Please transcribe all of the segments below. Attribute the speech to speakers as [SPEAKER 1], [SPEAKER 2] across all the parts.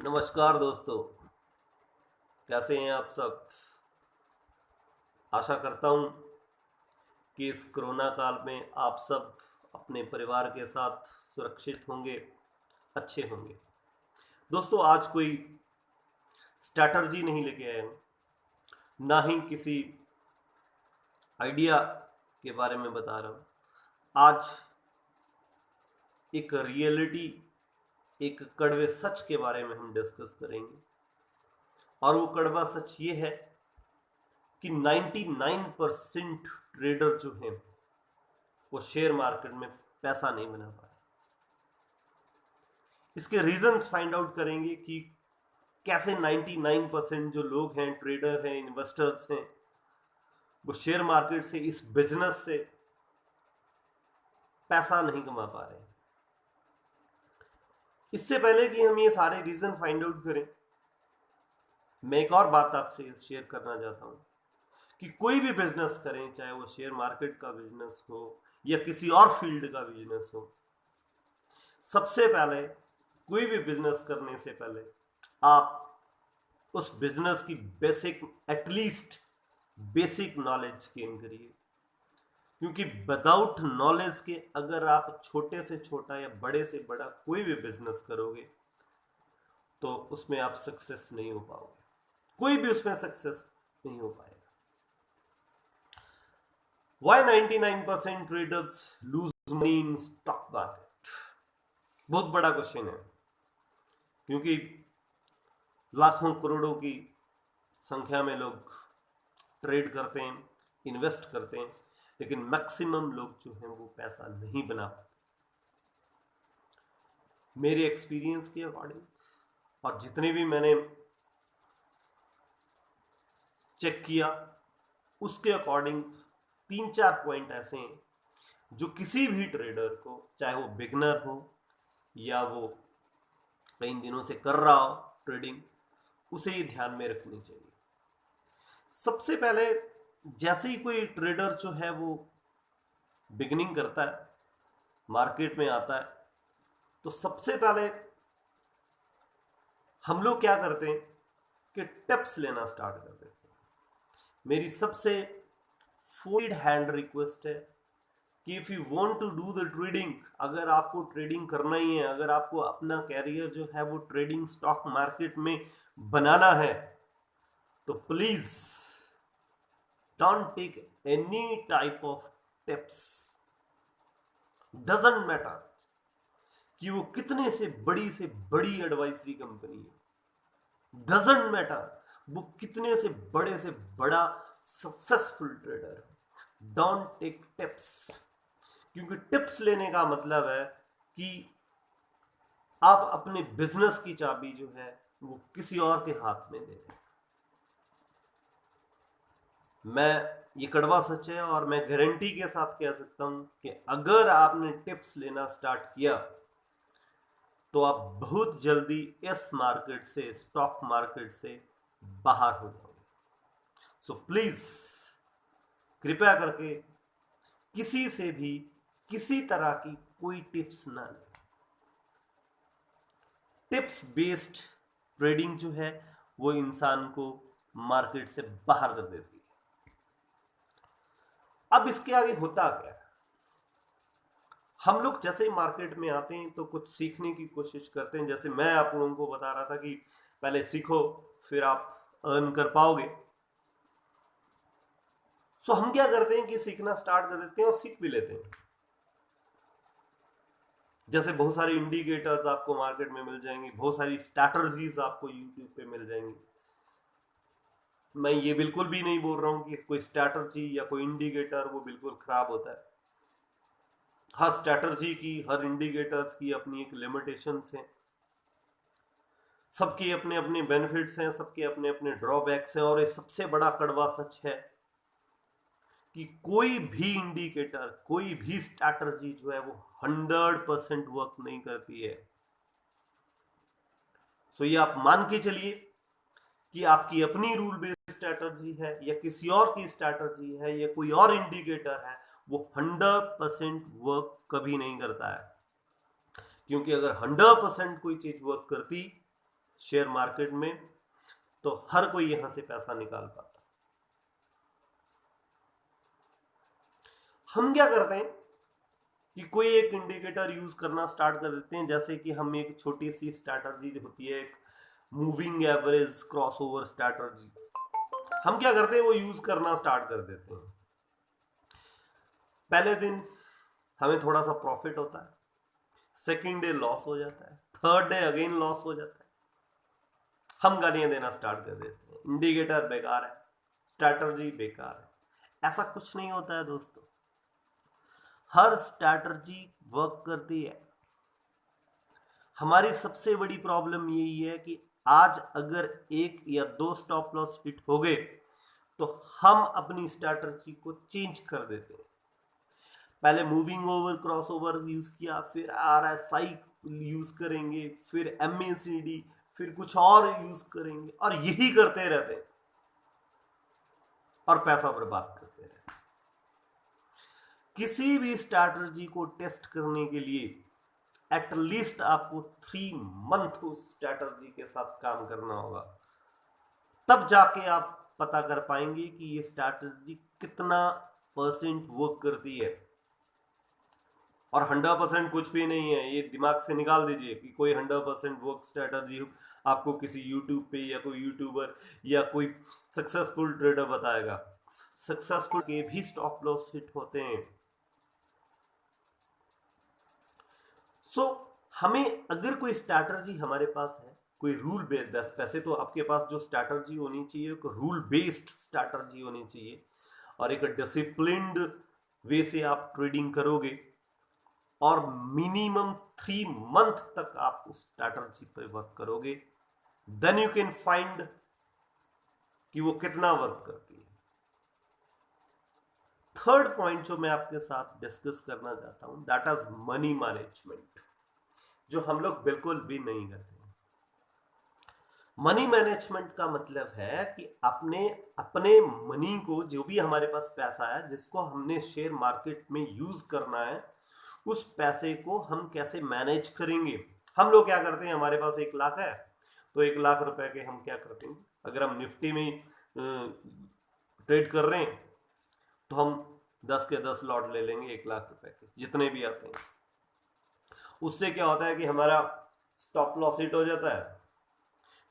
[SPEAKER 1] नमस्कार दोस्तों। कैसे हैं आप सब। आशा करता हूं कि इस कोरोना काल में आप सब अपने परिवार के साथ सुरक्षित होंगे, अच्छे होंगे। दोस्तों, आज कोई स्ट्रैटर्जी नहीं लेके आया हूं, ना ही किसी आइडिया के बारे में बता रहा हूं। आज एक रियलिटी, एक कड़वे सच के बारे में हम डिस्कस करेंगे। और वो कड़वा सच ये है कि 99% ट्रेडर जो हैं वो शेयर मार्केट में पैसा नहीं बना पाए। इसके रीजंस फाइंड आउट करेंगे कि कैसे 99% जो लोग हैं, ट्रेडर हैं, इन्वेस्टर्स हैं, वो शेयर मार्केट से, इस बिजनेस से पैसा नहीं कमा पा रहे हैं। इससे पहले कि हम ये सारे रीजन फाइंड आउट करें, मैं एक और बात आपसे शेयर करना चाहता हूं कि कोई भी बिजनेस करें, चाहे वो शेयर मार्केट का बिजनेस हो या किसी और फील्ड का बिजनेस हो, सबसे पहले कोई भी बिजनेस करने से पहले आप उस बिजनेस की basic, at least basic knowledge gain करिए। क्योंकि विदाउट नॉलेज के अगर आप छोटे से छोटा या बड़े से बड़ा कोई भी बिजनेस करोगे तो उसमें आप सक्सेस नहीं हो पाओगे, कोई भी उसमें सक्सेस नहीं हो पाएगा। Why 99% traders lose money in stock market? बहुत बड़ा क्वेश्चन है, क्योंकि लाखों करोड़ों की संख्या में लोग ट्रेड करते हैं, इन्वेस्ट करते हैं, लेकिन मैक्सिमम लोग जो हैं वो पैसा नहीं बना पाते। मेरे एक्सपीरियंस के अकॉर्डिंग और जितने भी मैंने चेक किया उसके अकॉर्डिंग 3-4 पॉइंट ऐसे हैं जो किसी भी ट्रेडर को, चाहे वो बिगनर हो या वो कई दिनों से कर रहा हो ट्रेडिंग, उसे ये ध्यान में रखनी चाहिए। सबसे पहले, जैसे ही कोई ट्रेडर जो है वो बिगनिंग करता है, मार्केट में आता है, तो सबसे पहले हम लोग क्या करते हैं कि टिप्स लेना स्टार्ट कर देते हैं। मेरी सबसे फुल हैंड रिक्वेस्ट है कि if you want to do the trading, अगर आपको ट्रेडिंग करना ही है, अगर आपको अपना कैरियर जो है वो ट्रेडिंग स्टॉक मार्केट में बनाना है, तो please don't take any type of tips. Doesn't matter कि वो कितने से बड़ी एडवाइजरी कंपनी है, डजंट मैटर वो कितने से बड़ा सक्सेसफुल ट्रेडर है। डोंट टेक टिप्स, क्योंकि टिप्स लेने का मतलब है कि आप अपने बिजनेस की चाबी जो है वो किसी और के हाथ में दे रहे हैं। ये कड़वा सच है और मैं गारंटी के साथ कह सकता हूं कि अगर आपने टिप्स लेना स्टार्ट किया तो आप बहुत जल्दी इस मार्केट से, स्टॉक मार्केट से बाहर हो जाओगे। सो प्लीज कृपया करके किसी से भी किसी तरह की कोई टिप्स ना लें। टिप्स बेस्ड ट्रेडिंग जो है वो इंसान को मार्केट से बाहर कर देती है। अब इसके आगे होता क्या है, हम लोग जैसे ही मार्केट में आते हैं तो कुछ सीखने की कोशिश करते हैं। जैसे मैं आप लोगों को बता रहा था कि पहले सीखो, फिर आप अर्न कर पाओगे। सो हम क्या करते हैं कि सीखना स्टार्ट कर देते हैं और सीख भी लेते हैं। जैसे बहुत सारे इंडिकेटर्स आपको मार्केट में मिल जाएंगे, बहुत सारी स्ट्रैटर्जीज आपको यूट्यूब पे मिल जाएंगी। मैं ये बिल्कुल भी नहीं बोल रहा हूं कि कोई स्ट्रैटर्जी या कोई इंडिकेटर वो बिल्कुल खराब होता है। हर स्ट्रैटर्जी की, हर इंडिकेटर्स की अपनी एक लिमिटेशंस हैं, सबके अपने अपने बेनिफिट्स हैं, सबके अपने अपने ड्रॉबैक्स हैं। और ये सबसे बड़ा कड़वा सच है कि कोई भी इंडिकेटर, कोई भी स्ट्रैटर्जी जो है वो 100% वर्क नहीं करती है। सो ये आप मान के चलिए कि आपकी अपनी रूल बेस्ड स्ट्रैटर्जी है या किसी और की स्ट्रैटर्जी है या कोई और इंडिकेटर है, वो 100% वर्क कभी नहीं करता है। क्योंकि अगर 100% कोई चीज वर्क करती शेयर मार्केट में, तो हर कोई यहां से पैसा निकाल पाता। हम क्या करते हैं कि कोई एक इंडिकेटर यूज करना स्टार्ट कर देते हैं, जैसे कि हम एक छोटी सी स्ट्रैटेजी होती है, एक मूविंग एवरेज क्रॉसओवर स्ट्रैटेजी, हम क्या करते हैं वो यूज करना स्टार्ट कर देते हैं। पहले दिन हमें थोड़ा सा प्रॉफिट होता है, सेकेंड डे लॉस हो जाता है, थर्ड डे अगेन लॉस हो जाता है, हम गालियां देना स्टार्ट कर देते हैं, इंडिकेटर बेकार है, स्ट्रैटेजी बेकार है। ऐसा कुछ नहीं होता है दोस्तों, हर स्ट्रैटेजी वर्क करती है। हमारी सबसे बड़ी प्रॉब्लम यही है कि आज अगर एक या दो स्टॉप लॉस हिट हो गए तो हम अपनी स्ट्रैटेजी को चेंज कर देते हैं। पहले moving over cross over use किया, फिर RSI यूज करेंगे, फिर MACD, फिर कुछ और यूज करेंगे, और यही करते रहते हैं और पैसा बर्बाद करते रहते हैं। किसी भी स्ट्रैटेजी को टेस्ट करने के लिए एटलीस्ट आपको 3 मंथ उस स्ट्रैटेजी के साथ काम करना होगा, तब जाके आप पता कर पाएंगे कि ये स्ट्रैटेजी कितना परसेंट वर्क करती है। और 100% कुछ भी नहीं है, ये दिमाग से निकाल दीजिए कि कोई 100% वर्क स्ट्रैटेजी आपको किसी यूट्यूब पे या कोई यूट्यूबर या कोई सक्सेसफुल ट्रेडर बताएगा। सक्सेसफुल के भी स्टॉप लॉस हिट होते हैं। सो हमें अगर कोई स्ट्रैटेजी हमारे पास है, कोई रूल बेस्ड, वैसे तो आपके पास जो स्ट्रैटेजी होनी चाहिए एक रूल बेस्ड स्ट्रैटेजी होनी चाहिए, और एक डिसिप्लिन्ड वे से आप ट्रेडिंग करोगे, और मिनिमम 3 मंथ तक आप उस स्ट्रैटेजी पर वर्क करोगे, देन यू कैन फाइंड कि वो कितना वर्क करती है। थर्ड पॉइंट जो मैं आपके साथ डिस्कस करना चाहता हूं, दैट इज मनी मैनेजमेंट, जो हम लोग बिल्कुल भी नहीं करते। मनी मैनेजमेंट का मतलब है कि अपने मनी को, जो भी हमारे पास पैसा है जिसको हमने शेयर मार्केट में यूज करना है, उस पैसे को हम कैसे मैनेज करेंगे। हम लोग क्या करते हैं, हमारे पास 1 लाख है तो 1 लाख रुपए के हम क्या करते हैं, अगर हम निफ्टी में ट्रेड कर रहे हैं तो हम 10 के 10 लॉट ले लेंगे 1 लाख रुपए के, जितने भी आते हैं। उससे क्या होता है कि हमारा स्टॉप लॉस हिट हो जाता है,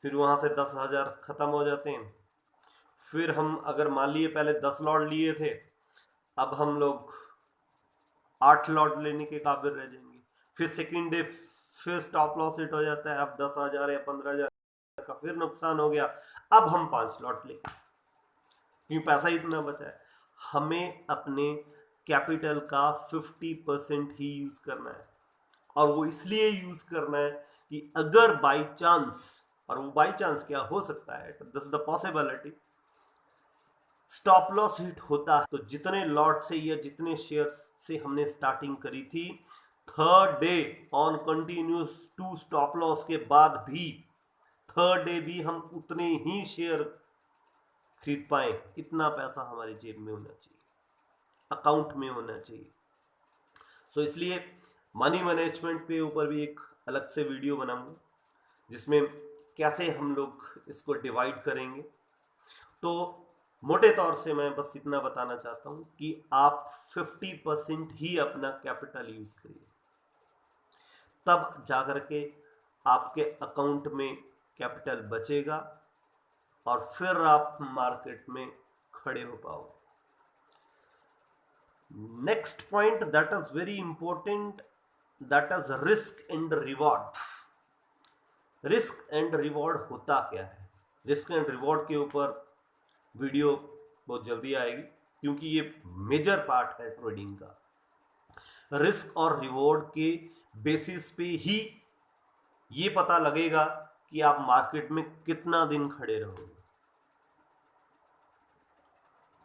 [SPEAKER 1] फिर वहां से 10,000 खत्म हो जाते हैं। फिर हम अगर मान लिए पहले 10 लॉट लिए थे, अब हम लोग 8 लॉट लेने के काबिल रह जाएंगे। फिर सेकेंड डे फिर स्टॉप लॉस हिट हो जाता है, अब 10,000 या 15,000 का फिर नुकसान हो गया, अब हम 5 लॉट लेंगे क्योंकि पैसा इतना बचा है। हमें अपने कैपिटल का 50% ही यूज करना है, और वो इसलिए यूज करना है कि अगर बाई चांस, और वो बाई चांस क्या हो सकता है, this is the possibility, stop loss hit होता है तो जितने लॉट से या जितने शेयर से हमने स्टार्टिंग करी थी, third day on continuous 2 stop loss के बाद भी थर्ड डे भी हम उतने ही शेयर खरीद पाए, इतना पैसा हमारी जेब में होना चाहिए, अकाउंट में होना चाहिए। सो इसलिए मनी मैनेजमेंट पे ऊपर भी एक अलग से वीडियो बनाऊंगा, जिसमें कैसे हम लोग इसको डिवाइड करेंगे। तो मोटे तौर से मैं बस इतना बताना चाहता हूं कि आप 50% ही अपना कैपिटल यूज करिए, तब जाकर के आपके अकाउंट में कैपिटल बचेगा और फिर आप मार्केट में खड़े हो पाओगे। Next point that is very important, that is risk and reward. Risk and reward होता क्या है? रिस्क एंड रिवॉर्ड के ऊपर वीडियो बहुत जल्दी आएगी, क्योंकि ये मेजर पार्ट है ट्रेडिंग का। रिस्क और रिवॉर्ड के बेसिस पे ही ये पता लगेगा कि आप मार्केट में कितना दिन खड़े रहोगे,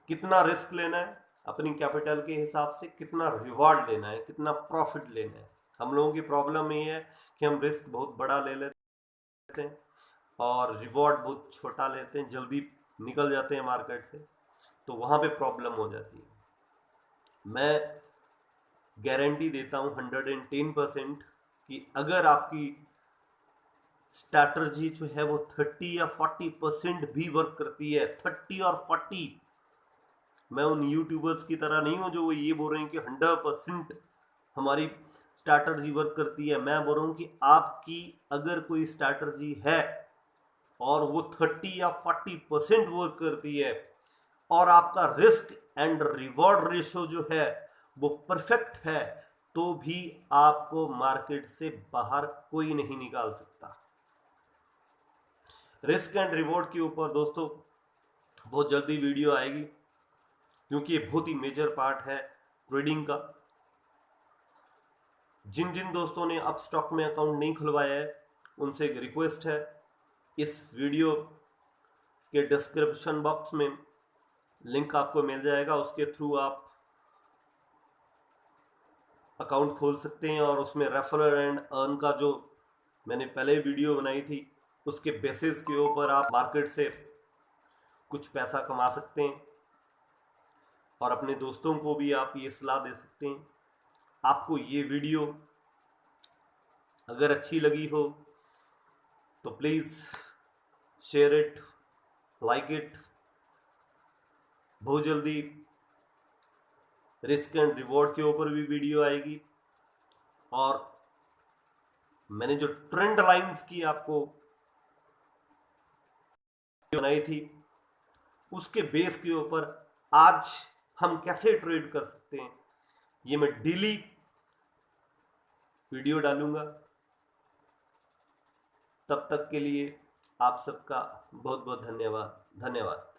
[SPEAKER 1] कितना रिस्क लेना है अपनी कैपिटल के हिसाब से, कितना रिवॉर्ड लेना है, कितना प्रॉफिट लेना है। हम लोगों की प्रॉब्लम ये है कि हम रिस्क बहुत बड़ा ले लेते हैं और रिवॉर्ड बहुत छोटा लेते हैं, जल्दी निकल जाते हैं मार्केट से, तो वहां पे प्रॉब्लम हो जाती है। मैं गारंटी देता हूं 110% कि अगर आपकी स्ट्रैटेजी जो है वो 30 या 40% भी वर्क करती है। 30 और 40। मैं उन यूट्यूबर्स की तरह नहीं हूं जो वो ये बोल रहे हैं कि 100% हमारी स्ट्रैटेजी वर्क करती है। मैं बोल रहा हूं कि आपकी अगर कोई स्ट्रैटेजी है और वो 30 या 40% वर्क करती है और आपका रिस्क एंड रिवॉर्ड रेशो जो है वो परफेक्ट है, तो भी आपको मार्केट से बाहर कोई नहीं निकाल सकता। रिस्क एंड रिवॉर्ड के ऊपर दोस्तों बहुत जल्दी वीडियो आएगी, क्योंकि ये बहुत ही मेजर पार्ट है ट्रेडिंग का। जिन जिन दोस्तों ने अब स्टॉक में अकाउंट नहीं खुलवाया है, उनसे एक रिक्वेस्ट है, इस वीडियो के डिस्क्रिप्शन बॉक्स में लिंक आपको मिल जाएगा, उसके थ्रू आप अकाउंट खोल सकते हैं और उसमें रेफरल एंड अर्न का जो मैंने पहले वीडियो बनाई थी उसके बेसिस के ऊपर आप मार्केट से कुछ पैसा कमा सकते हैं और अपने दोस्तों को भी आप ये सलाह दे सकते हैं। आपको ये वीडियो अगर अच्छी लगी हो तो please share it, like it. बहुत जल्दी रिस्क एंड रिवॉर्ड के ऊपर भी वीडियो आएगी और मैंने जो ट्रेंड लाइंस की आपको बनाई थी उसके बेस के ऊपर आज हम कैसे ट्रेड कर सकते हैं, ये मैं डेली वीडियो डालूंगा। तब तक के लिए आप सबका बहुत बहुत धन्यवाद।